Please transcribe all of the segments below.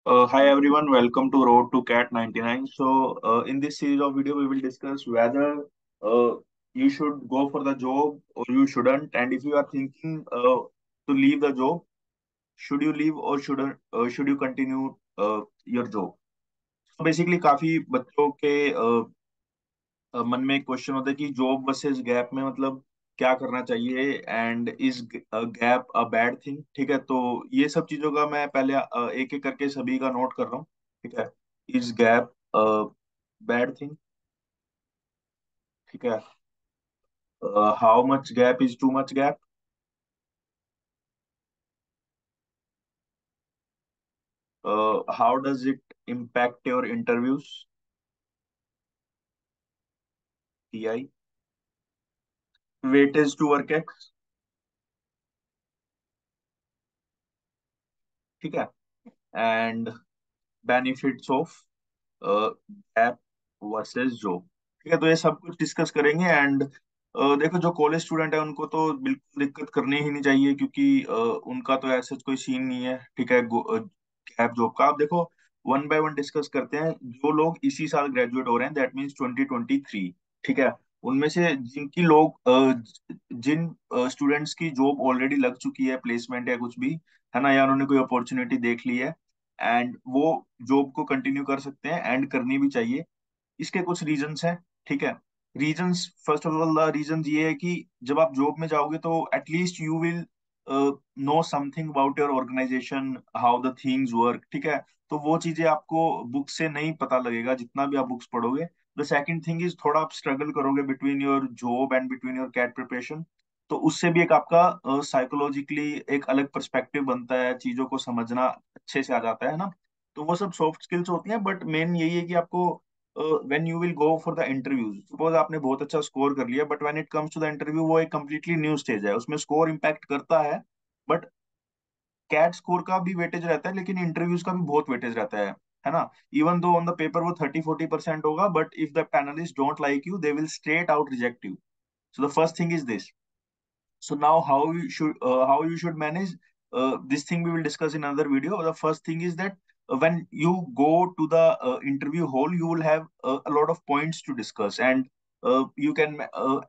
Hi everyone, welcome to Road to Cat 99. In this series of video, we will discuss whether uh, you should go for the job or you shouldn't, and if you are thinking to leave the job, should you leave or should you continue your job? So basically, काफी बच्चों के मन में एक question होता है कि job versus gap में मतलब क्या करना चाहिए and is gap a bad thing. ठीक है, तो ये सब चीजों का मैं पहले एक एक करके सभी का नोट कर रहा हूँ। ठीक है, is gap a bad thing? ठीक है, how much gap is too much gap? How does it impact your interviews? TI. Weightage to work ex. ठीक है, and benefits of gap versus job. ठीक है, तो ये सब कुछ डिस्कस करेंगे एंड देखो, जो कॉलेज स्टूडेंट है उनको तो बिल्कुल दिक्कत करनी ही नहीं चाहिए क्योंकि उनका तो ऐसा कोई सीन नहीं है। ठीक है, गैप जॉब का आप देखो, वन बाय वन डिस्कस करते हैं। जो लोग इसी साल ग्रेजुएट हो रहे हैं, दैट मीन्स 2023। ठीक है, उनमें से जिनकी लोग जिन स्टूडेंट्स की जॉब ऑलरेडी लग चुकी है, प्लेसमेंट या कुछ भी, है ना, या उन्होंने कोई अपॉर्चुनिटी देख ली है एंड वो जॉब को कंटिन्यू कर सकते हैं एंड करनी भी चाहिए। इसके कुछ रीजंस हैं। ठीक है, reasons, first of all the reason ये है कि जब आप जॉब में जाओगे तो at least you will know something about your organisation, how the things work. ठीक है, तो वो चीजें आपको बुक से नहीं पता लगेगा जितना भी आप बुक्स पढ़ोगे। द सेकंड थिंग इज, थोड़ा आप स्ट्रगल करोगे between your job and between your CAT preparation, तो उससे भी एक आपका साइकोलॉजिकली एक अलग पर्सपेक्टिव बनता है, चीजों को समझना अच्छे से आ जाता है ना। तो वो सब सॉफ्ट स्किल्स होती हैं, बट मेन यही है कि आपको when you will go for the interviews, suppose आपने बहुत अच्छा स्कोर कर लिया, but when it comes to the interview वो एक कंप्लीटली न्यू स्टेज है, उसमें स्कोर इम्पैक्ट करता है, बट कैट स्कोर का भी वेटेज रहता है लेकिन इंटरव्यूज का भी बहुत वेटेज रहता है ना। Even though on the paper वो 30-40% होगा, but if the panelist don't like you they will straight out reject you. So the first thing is this. So now how you should manage this thing we will discuss in another video. The first thing is that when you go to the interview hall, you will have a lot of points to discuss, and you can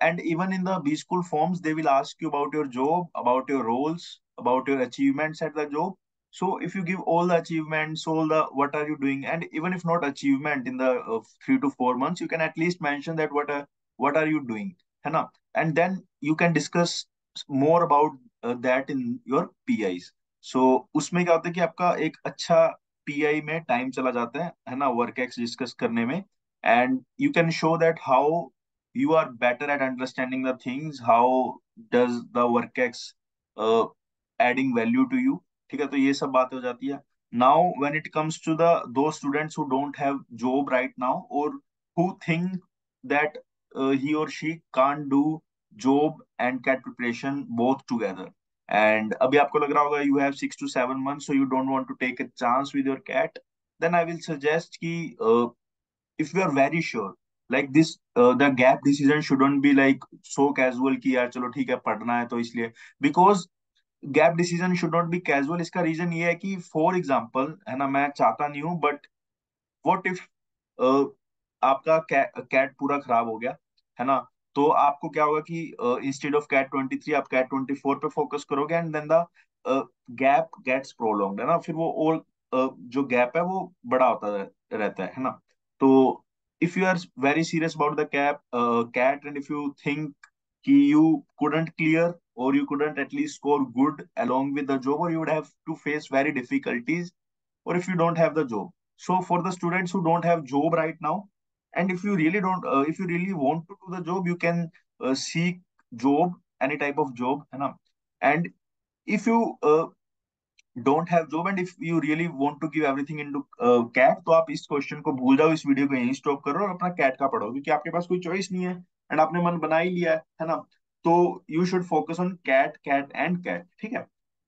and even in the B school forms they will ask you about your job, about your roles, about your achievements at the job. So if you give all the achievements, all the what are you doing, and even if not achievement in the 3 to 4 months, you can at least mention that what are you doing, है ना, and then you can discuss more about that in your PIs. So उसमें क्या होता है कि आपका एक अच्छा पीआई में टाइम चला जाता है ना, वर्क एक्स डिस्कस करने में, and you can show that how you are better at understanding the things, how does the work x adding value to you. ठीक है, तो ये सब बात हो जाती है। Now when it comes to the those students who don't have job right now और who think that he or she can't do job and cat preparation both together, and अभी आपको लग रहा होगा you have 6 to 7 months so you don't want to take a chance with your cat, then I will suggest कि if you are very sure like this, the gap decision shouldn't be like so casual कि यार चलो ठीक है पढ़ना है तो इसलिए, because gap decision should not B casual. इसका रीजन ये है कि फॉर एग्जाम्पल, है ना, मैं चाहता नहीं हूँ बट व्हाट इफ आपका कैट पूरा खराब हो गया, है ना, तो आपको क्या होगा कि इंस्टेड ऑफ कैट 23 आप कैट 24 पे फोकस करोगे and then the gap gets prolonged, है ना, फिर वो और जो गैप है वो बड़ा होता रहता है ना। तो if you are very serious about the CAT and if you think कि you couldn't clear or you couldn't at least score good along with the job, or you would have to face very difficulties, or if you don't have the job. So for the students who don't have job right now, and if you really don't if you really want to do the job, you can seek job, any type of job, है ना, and if you don't have job and if you really want to give everything into CAT, तो आप इस question को भूल जाओ, इस video को यहीं स्टॉप करो और अपना कैट का पढ़ो, क्योंकि आपके पास कोई चॉइस नहीं है एंड आपने मन बना ही लिया है ना। तो you should focus on CAT, CAT and CAT. ठीक है,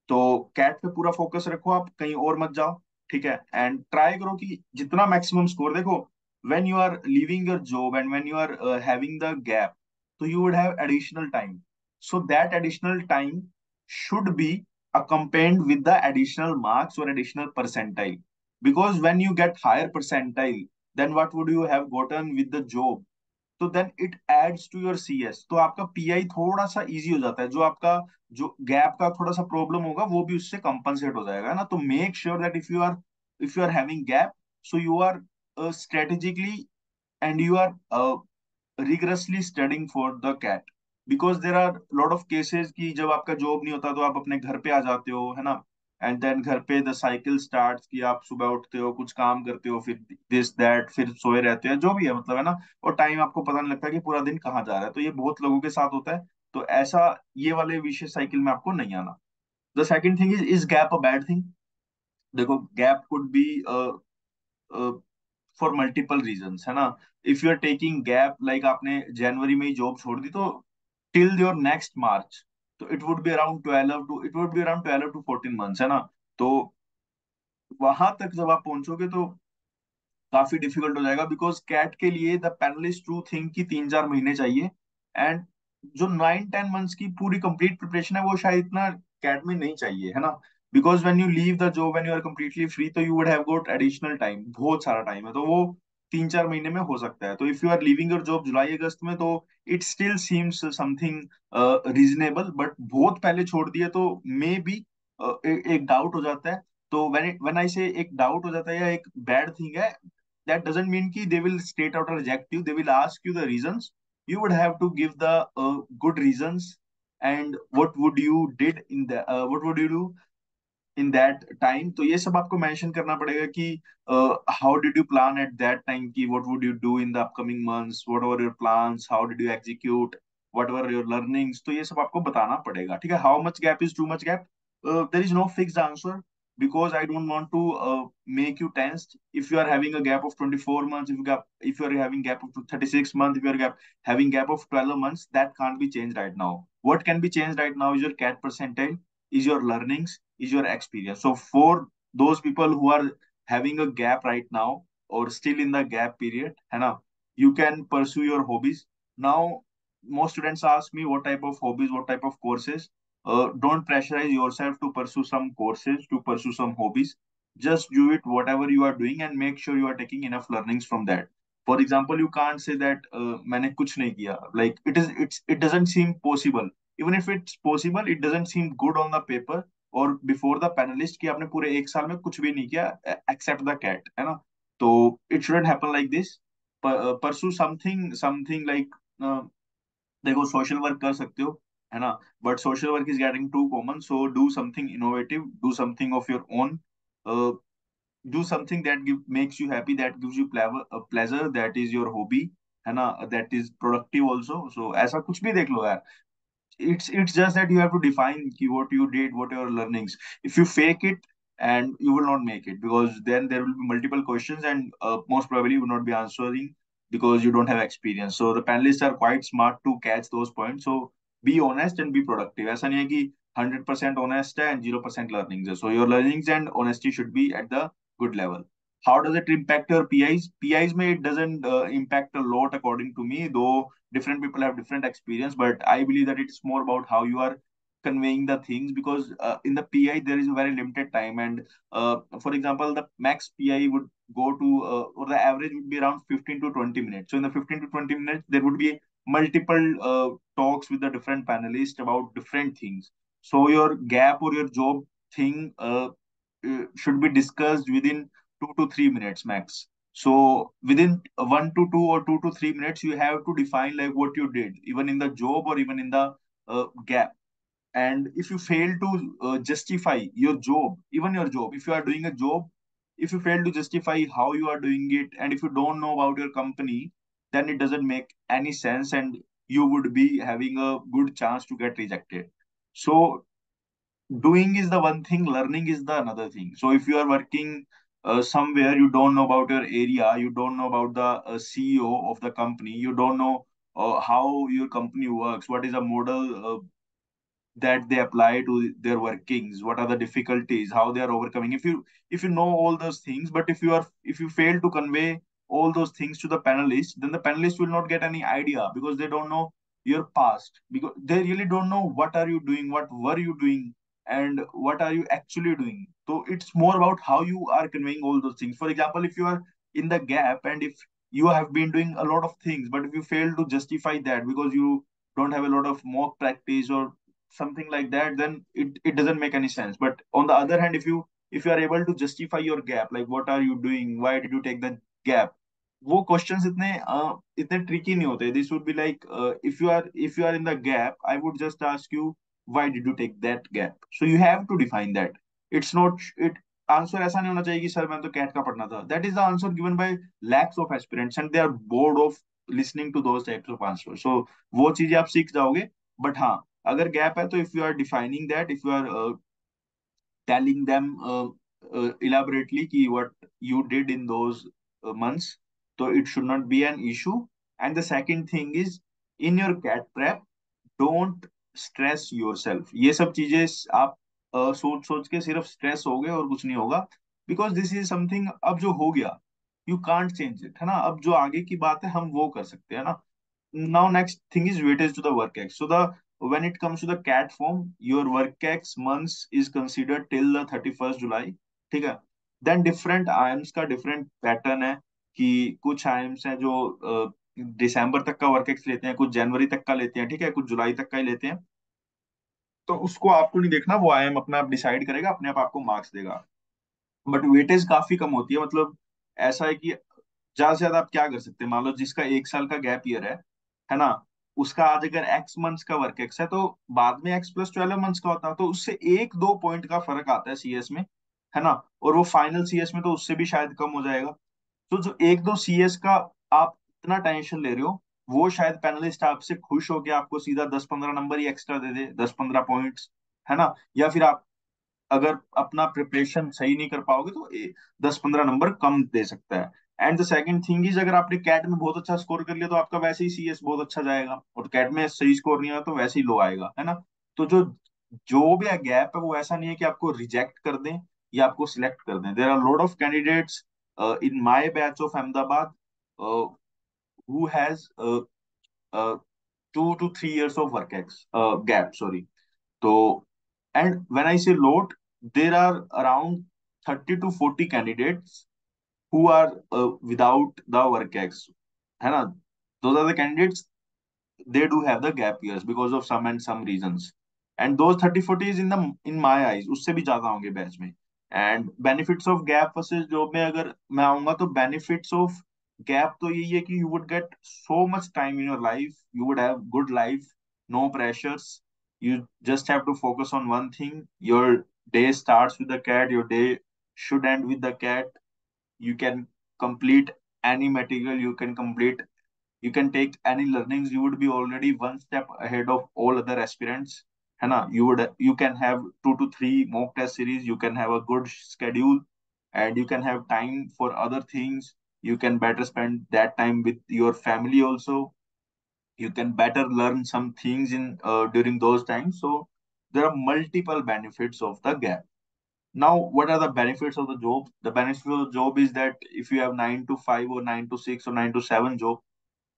तो कैट पे पूरा फोकस रखो, आप कहीं और मत जाओ। ठीक है, एंड ट्राई करो कि जितना मैक्सिमम स्कोर, देखो when you are leaving your job and when you are having the gap, तो you would have additional time, so that additional time should be accompanied with the additional marks or additional percentile. because when you get higher percentile, then what would you have gotten with the job? तो then it adds to your CS, तो आपका pi थोड़ा सा easy हो जाता है, जो आपका जो गैप का थोड़ा सा प्रॉब्लम होगा वो भी उससे कंपनसेट हो जाएगा ना। तो make sure that if you are having gap, so you are strategically and you are rigorously studying for the cat, because there are lot of cases कि जब आपका जॉब नहीं होता तो आप अपने घर पे आ जाते हो, है ना, एंड देन घर पे द साइकिल स्टार्ट कि आप सुबह उठते हो, कुछ काम करते हो, फिर दिस दैट, फिर सोए रहते हैं, जो भी है मतलब, है ना, और टाइम आपको पता नहीं लगता कि पूरा दिन कहाँ जा रहा है। तो ये बहुत लोगों के साथ होता है। तो ऐसा ये वाले विशेष साइकिल में आपको नहीं आना। The second thing is gap a bad thing? देखो, gap could be for multiple reasons, है ना। If you are taking gap, like आपने जनवरी में ही जॉब छोड़ दी, तो टिल योर नेक्स्ट मार्च, तो it would be around 12 to 14 months, है ना। तो वहां तक जब आप पहुंचोगे तो काफी डिफिकल्ट हो जाएगा, बिकॉज कैट के लिए द पैनलिस्ट टू थिंक की 3-4 महीने चाहिए, एंड जो 9-10 months की पूरी कंप्लीट प्रिपरेशन है वो शायद इतना कैट में नहीं चाहिए, है ना। Because when you leave the job, when you are completely free, तो you would have got additional time, बहुत सारा टाइम है, तो वो 3-4 महीने में हो सकता है। तो if you are living your job जुलाई अगस्त में, तो it still seems something reasonable, but बहुत पहले छोड़ दिए तो मे बी एक डाउट हो जाता है। तो व्हेन आई से एक डाउट हो जाता है या एक बैड थिंग है, that doesn't mean ki they will straight out reject you. They will ask you the reasons. You would have to give the good reasons, and what would you do in that time. तो ये सब आपको mention करना पड़ेगा कि how did you plan at that time, की what would you do in the upcoming months, what were your plans, how did you execute, what were your learnings. तो ये सब आपको बताना पड़ेगा, ठीक है। How much gap is too much gap? There is no fixed answer, because I don't want to make you tensed. If you are having a gap of 24 months, if you are having gap of 36 months, if you are having gap of 12 months, that can't be changed right now. What can be changed right now is your cat percentile, is your learnings, is your experience. So for those people who are having a gap right now or still in the gap period, है ना, you can pursue your hobbies. Now, most students ask me what type of hobbies, what type of courses. Don't pressurize yourself to pursue some courses, to pursue some hobbies. Just do it whatever you are doing and make sure you are taking enough learnings from that. For example, you can't say that मैंने कुछ नहीं किया. Like it doesn't seem possible. Even if it's possible, it doesn't seem good on the paper और before the panelist कि आपने पूरे एक साल में कुछ भी नहीं किया एक्सेप्ट द कैट, है ना। तो it shouldn't happen like this. Pursue something something like, देखो, सोशल वर्क कर सकते हो, है ना, but social work is getting too common, so do something innovative, do something of your own, do something that makes you happy, that gives you pleasure, that is your hobby, है ना, that is productive also. So ऐसा कुछ भी देख लो यार। It's just that you have to define what you did, what your learnings. If you fake it, and you will not make it, because then there will be multiple questions, and most probably you will not be answering because you don't have experience. So the panelists are quite smart to catch those points. So be honest and be productive. ऐसा नहीं है कि 100% honest है and 0% learnings है. So your learnings and honesty should be at the good level. How does it impact your PIs? PIs may it doesn't impact a lot according to me, though different people have different experience, but I believe that it's more about how you are conveying the things, because in the PI there is a very limited time, and for example the max PI would go to or the average would be around 15 to 20 minutes. So in the 15 to 20 minutes there would be multiple talks with the different panelists about different things. So your gap or your job thing should be discussed within 2 to 3 minutes max. So within 1 to 2 or 2 to 3 minutes, you have to define like what you did, even in the job or even in the gap. And if you fail to justify your job, even your job, if you are doing a job, if you fail to justify how you are doing it, and if you don't know about your company, then it doesn't make any sense, and you would be having a good chance to get rejected. So doing is the one thing, learning is the another thing. So if you are working somewhere, you don't know about your area, you don't know about the CEO of the company, you don't know how your company works, what is the model that they apply to their workings, what are the difficulties, how they are overcoming. If you know all those things, but if you fail to convey all those things to the panelists, then the panelists will not get any idea, because they don't know your past, because they really don't know what are you doing, what were you doing, and what are you actually doing. So it's more about how you are conveying all those things. For example, if you are in the gap and if you have been doing a lot of things, but if you fail to justify that because you don't have a lot of mock practice or something like that, then it doesn't make any sense. But on the other hand, if you are able to justify your gap, like what are you doing, why did you take the gap, वो questions इतने tricky नहीं होते. This would be like, if you are in the gap, I would just ask you, why did you take that gap? So you have to define that. It's not it Answer ऐसा नहीं होना चाहिए कि sir मैं तो cat का पढ़ना था. That is the answer given by lakhs of aspirants and they are bored of listening to those types of answers. So वो चीजें आप सीख जाओगे. बट हाँ, अगर गैप है तो if you are defining that, if you are telling them elaborately ki what you did in those months, so it should not be an issue. And the second thing is, in your cat prep, don't stress yourself. ये सब चीजें आप सोच सोच के सिर्फ stress हो गए और कुछ नहीं होगा. बिकॉज दिस इज समथिंग, अब जो हो गया यू कांट चेंज इट, है ना. अब जो आगे की बात है हम वो कर सकते हैं ना. Now next thing is weightage to the work x. So the when it comes to the cat form, your work x months is considered till the 31st July. ठीक है. Then different IIMs का different pattern है कि कुछ IIMs हैं जो दिसंबर तक का वर्क एक्स लेते हैं, कुछ जनवरी तक का लेते हैं, ठीक है, कुछ जुलाई तक का ही लेते हैं. तो उसको आपको नहीं देखना, वो आईएम अपना आप डिसाइड करेगा, अपने आप आपको मार्क्स देगा. बट वेटेज काफी कम होती है. मतलब ऐसा है कि ज्यादा से ज्यादा आप क्या कर सकते हैं, मान लो जिसका 1 साल का गैप ईयर है ना, उसका आज अगर एक्स मंथ्स का वर्क एक्स है तो बाद में x + 12 मंथ्स का होता है, तो उससे 1-2 पॉइंट का फर्क आता है सीएस में, है ना. और वो फाइनल सीएस में तो उससे भी शायद कम हो जाएगा. तो जो 1-2 सीएस का आप इतना टेंशन ले रहे हो, वो शायद पैनलिस्ट आपसे खुश होकर आपको सीधा 10-15 नंबर ही एक्स्ट्रा दे दे, 10-15 पॉइंट्स, है ना. या फिर आप अगर अपना प्रिपरेशन सही नहीं कर पाओगे तो 10-15 नंबर कम दे सकता है. And the second thing is, अगर आपने कैट में बहुत अच्छा स्कोर कर लिया तो आपका वैसे ही सीएस बहुत अच्छा जाएगा, और कैट में सही स्कोर नहीं आया तो वैसे ही लो आएगा, है ना. तो जो जो भी गैप है वो ऐसा नहीं है कि आपको रिजेक्ट कर दें या आपको सिलेक्ट कर दें. There are lot of candidates in my batch of Ahmedabad who has 2 to 3 years of work gap, sorry. So, and when I say lot, there are around 30 to 40 candidates who are without the work ex. है ना? Those are the candidates, they do have the gap years because of some and some reasons. And those 30-40 is in my eyes उससे भी ज्यादा होंगे batch में. And benefits of gap versus job में अगर मैं आऊंगा तो benefits of gap तो यही है कि you would get so much time in your life, you would have good life, no pressures, you just have to focus on one thing. Your day starts with the cat, your day should end with the cat. You can complete any material, you can take any learnings, you would be already one step ahead of all other aspirants, है ना. You can have 2 to 3 mock test series, you can have a good schedule, and you can have time for other things. You can better spend that time with your family also. You can better learn some things in during those times. So there are multiple benefits of the gap. Now, what are the benefits of the job? The benefit of the job is that if you have 9 to 5 or 9 to 6 or 9 to 7 job,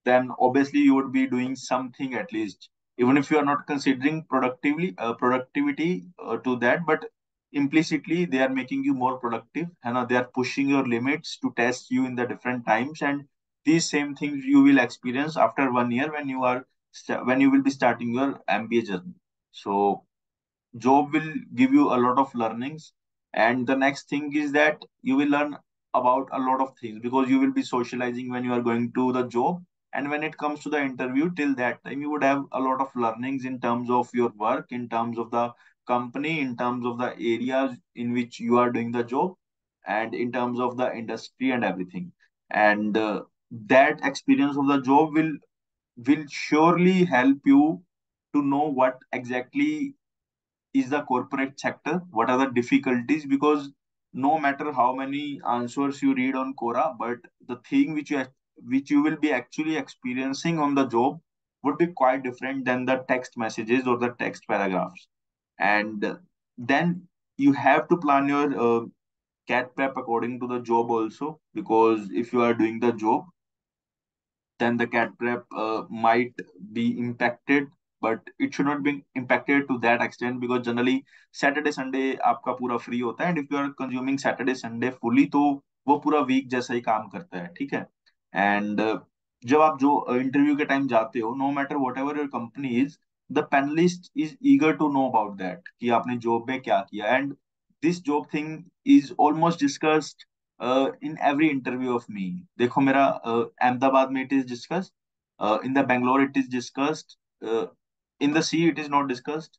then obviously you would be doing something at least, even if you are not considering productivity to that, but implicitly they are making you more productive, and they are pushing your limits to test you in the different times. And these same things you will experience after 1 year when when you will be starting your MBA journey. So job will give you a lot of learnings. And the next thing is that you will learn about a lot of things because you will be socializing when you are going to the job. And when it comes to the interview, till that time you would have a lot of learnings in terms of your work, in terms of the company, in terms of the areas in which you are doing the job, and in terms of the industry and everything. And that experience of the job will surely help you to know what exactly is the corporate sector, what are the difficulties, because no matter how many answers you read on Quora, but the thing which you will be actually experiencing on the job would be quite different than the text messages or the text paragraphs. And then you have to plan your cat prep according to the job also, because if you are doing the job, then the cat prep might be impacted but it should not be impacted to that extent, because generally Saturday Sunday आपका पूरा free होता है, and if you are consuming Saturday Sunday fully तो वो पूरा week जैसा ही काम करता है, ठीक है। एंड जब आप जो इंटरव्यू के टाइम जाते हो, no matter whatever your company is, the panelist is eager to know about that कि आपने जॉब में क्या किया, and this job thing is almost discussed in every interview of me. देखो मेरा अहमदाबाद में it is discussed, in the Bangalore it is discussed, in the sea it is not discussed,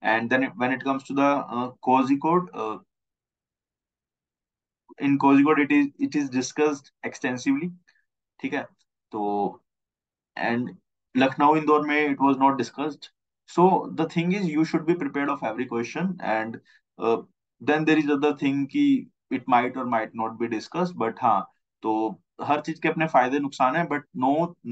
and then when it comes to the Kozhikode, in Kozhikode it is discussed extensively, ठीक है। तो and Lucknow Indore mein it was not discussed. So the thing is you should be prepared of every question, and uh, then there is other thing कि it might or might not be discussed, but हाँ, तो हर चीज के अपने फायदे नुकसान है, but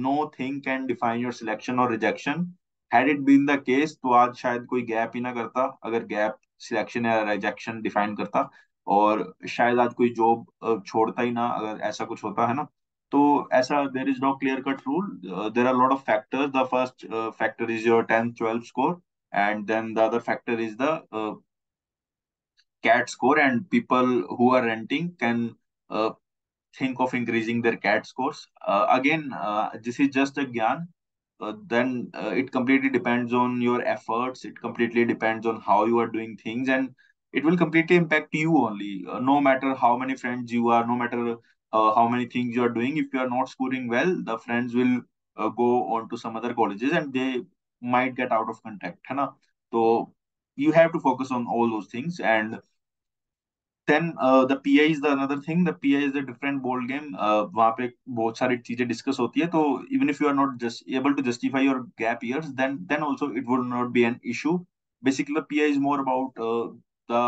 no thing can define your selection or rejection. Had it been the case तो आज शायद कोई गैप ही ना करता, अगर गैप सिलेक्शन या रिजेक्शन डिफाइन करता, और शायद आज कोई जॉब छोड़ता ही ना अगर ऐसा कुछ होता है ना। तो ऐसा there is no clear cut rule, there are lot of factors. The first factor is your 10th 12th score, and then the other factor is the cat score, and people who are renting can think of increasing their cat scores. Again, this is just a gyan. Then it completely depends on your efforts. It completely depends on how you are doing things, and it will completely impact you only. No matter how many friends you are, no matter how many things you are doing, if you are not scoring well, the friends will go on to some other colleges, and they might get out of contact, है ना? So you have to focus on all those things, and then the PI is the another thing. The PI is a different ball game. वहाँ पे बहुत सारी चीजें discuss होती है, तो even if you are not just able to justify your gap years, then also it would not be an issue. Basically, the PI is more about the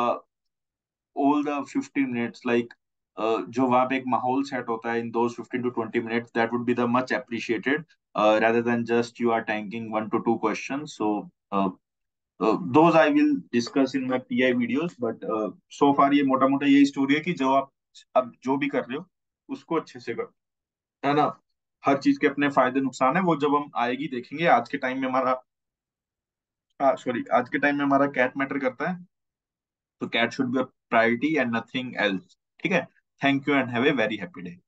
all the 15 minutes, like जो वहाँ पे एक माहौल set होता है in those 15 to 20 minutes, that would be the much appreciated, rather than just you are tanking 1 to 2 questions. So those I will discuss in my PI videos, but so far ये मोटा मोटा यही story है कि जो आप अब जो भी कर रहे हो उसको अच्छे से करो, है ना। हर चीज के अपने फायदे नुकसान है, वो जब हम आएगी देखेंगे। आज के टाइम में हमारा, सॉरी, आज के टाइम में हमारा कैट मैटर करता है, तो CAT should be a priority and nothing else, ठीक है। Thank you and have a very happy day.